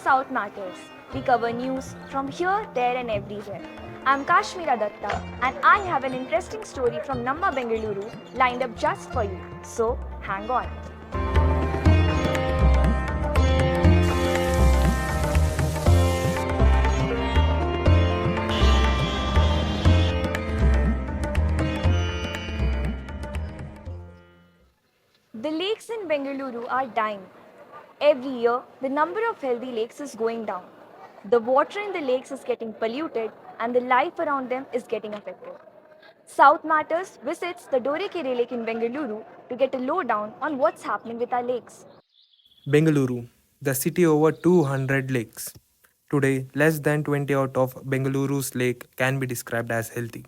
South Matters. We cover news from here, there, and everywhere. I'm Kashmira Datta, and I have an interesting story from Namma Bengaluru lined up just for you. So, hang on. The lakes in Bengaluru are dying. Every year, the number of healthy lakes is going down. The water in the lakes is getting polluted and the life around them is getting affected. South Matters visits the Dorekere Lake in Bengaluru to get a lowdown on what's happening with our lakes. Bengaluru, the city over 200 lakes. Today, less than 20 out of Bengaluru's lake can be described as healthy.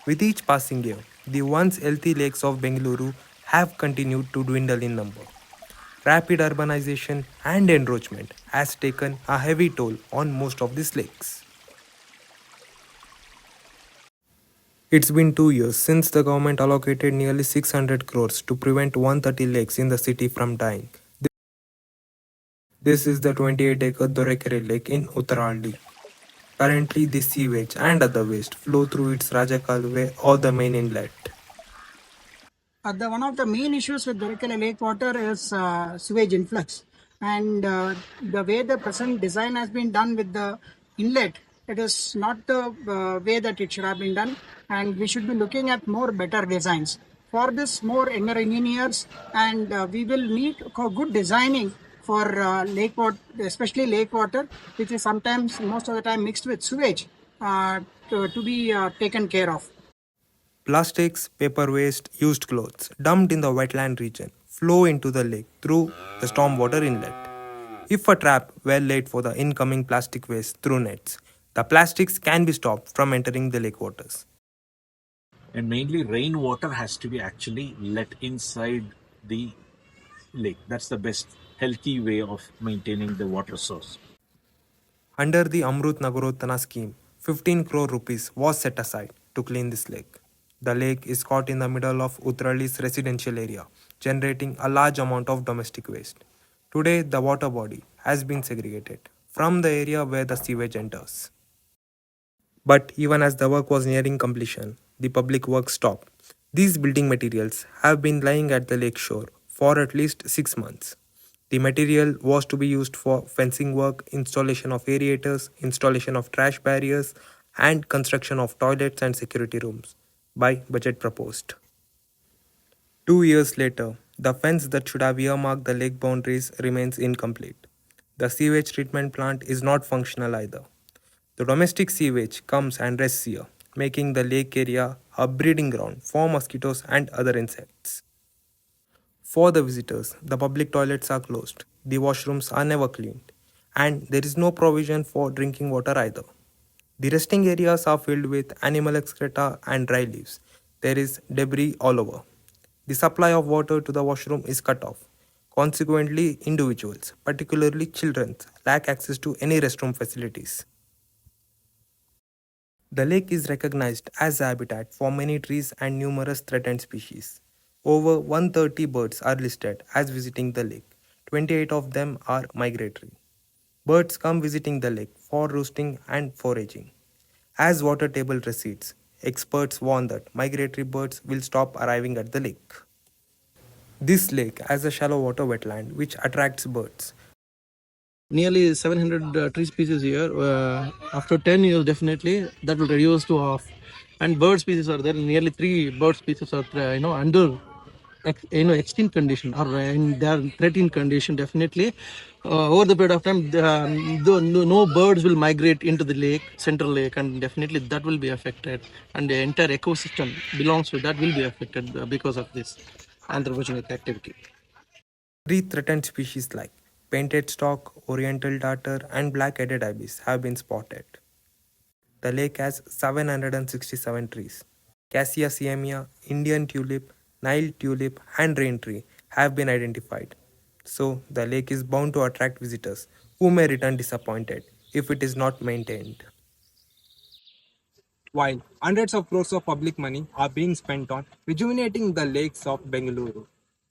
With each passing year, the once healthy lakes of Bengaluru have continued to dwindle in number. Rapid urbanization and encroachment has taken a heavy toll on most of these lakes. It's been 2 years since the government allocated nearly 600 crores to prevent 130 lakes in the city from dying. This is the 28-acre Dorekere Lake in Uttaraldi. Currently, the sewage and other waste flow through its Rajakalwe or the main inlet. One of the main issues with Dorekere lake water is sewage influx, and the way the present design has been done with the inlet, it is not the way that it should have been done, and we should be looking at more better designs. For this, more engineers, and we will need good designing for lake water, especially lake water, which is sometimes, most of the time, mixed with sewage to be taken care of. Plastics, paper waste, used clothes dumped in the wetland region flow into the lake through the stormwater inlet. If a trap were laid for the incoming plastic waste through nets, the plastics can be stopped from entering the lake waters. And mainly rainwater has to be actually let inside the lake. That's the best healthy way of maintaining the water source. Under the Amrut Nagarotana scheme, 15 crore rupees was set aside to clean this lake. The lake is caught in the middle of Uttarali's residential area, generating a large amount of domestic waste. Today, the water body has been segregated from the area where the sewage enters. But even as the work was nearing completion, the public works stopped. These building materials have been lying at the lake shore for at least 6 months. The material was to be used for fencing work, installation of aerators, installation of trash barriers, and construction of toilets and security rooms by budget proposed. 2 years later, the fence that should have earmarked the lake boundaries remains incomplete. The sewage treatment plant is not functional either. The domestic sewage comes and rests here, making the lake area a breeding ground for mosquitoes and other insects. For the visitors, the public toilets are closed, the washrooms are never cleaned, and there is no provision for drinking water either. The resting areas are filled with animal excreta and dry leaves. There is debris all over. The supply of water to the washroom is cut off. Consequently, individuals, particularly children, lack access to any restroom facilities. The lake is recognized as a habitat for many trees and numerous threatened species. Over 130 birds are listed as visiting the lake. 28 of them are migratory. Birds come visiting the lake for roosting and foraging. As water table recedes, experts warn that migratory birds will stop arriving at the lake. This lake has a shallow water wetland which attracts birds. Nearly 700 tree species here. After 10 years, definitely that will reduce to half. And bird species are there. Nearly 3 bird species are under extinct condition or in their threatened condition. Definitely, over the period of time, no birds will migrate into the lake, central lake, and definitely that will be affected. And the entire ecosystem belongs to that will be affected because of this anthropogenic activity. 3 threatened species like painted stork, oriental darter, and black-headed ibis have been spotted. The lake has 767 trees. Cassia siamia, Indian tulip, Nile tulip, and rain tree have been identified. So, the lake is bound to attract visitors who may return disappointed if it is not maintained. While hundreds of crores of public money are being spent on rejuvenating the lakes of Bengaluru,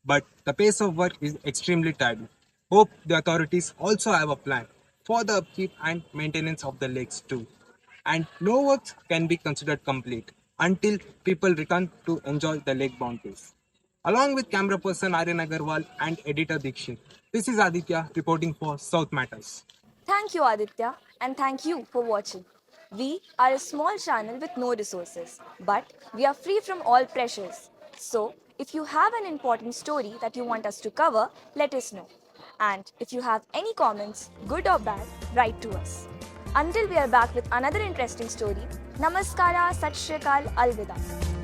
but the pace of work is extremely tiring. Hope the authorities also have a plan for the upkeep and maintenance of the lakes too. And no works can be considered complete until people return to enjoy the lake boundaries. Along with camera person Aryan Agarwal and editor Dikshit, this is Aditya reporting for South Matters. Thank you, Aditya, and thank you for watching. We are a small channel with no resources, but we are free from all pressures. So, if you have an important story that you want us to cover, let us know. And if you have any comments, good or bad, write to us. Until we are back with another interesting story, Namaskara, Sat Shri Akal, Alvida.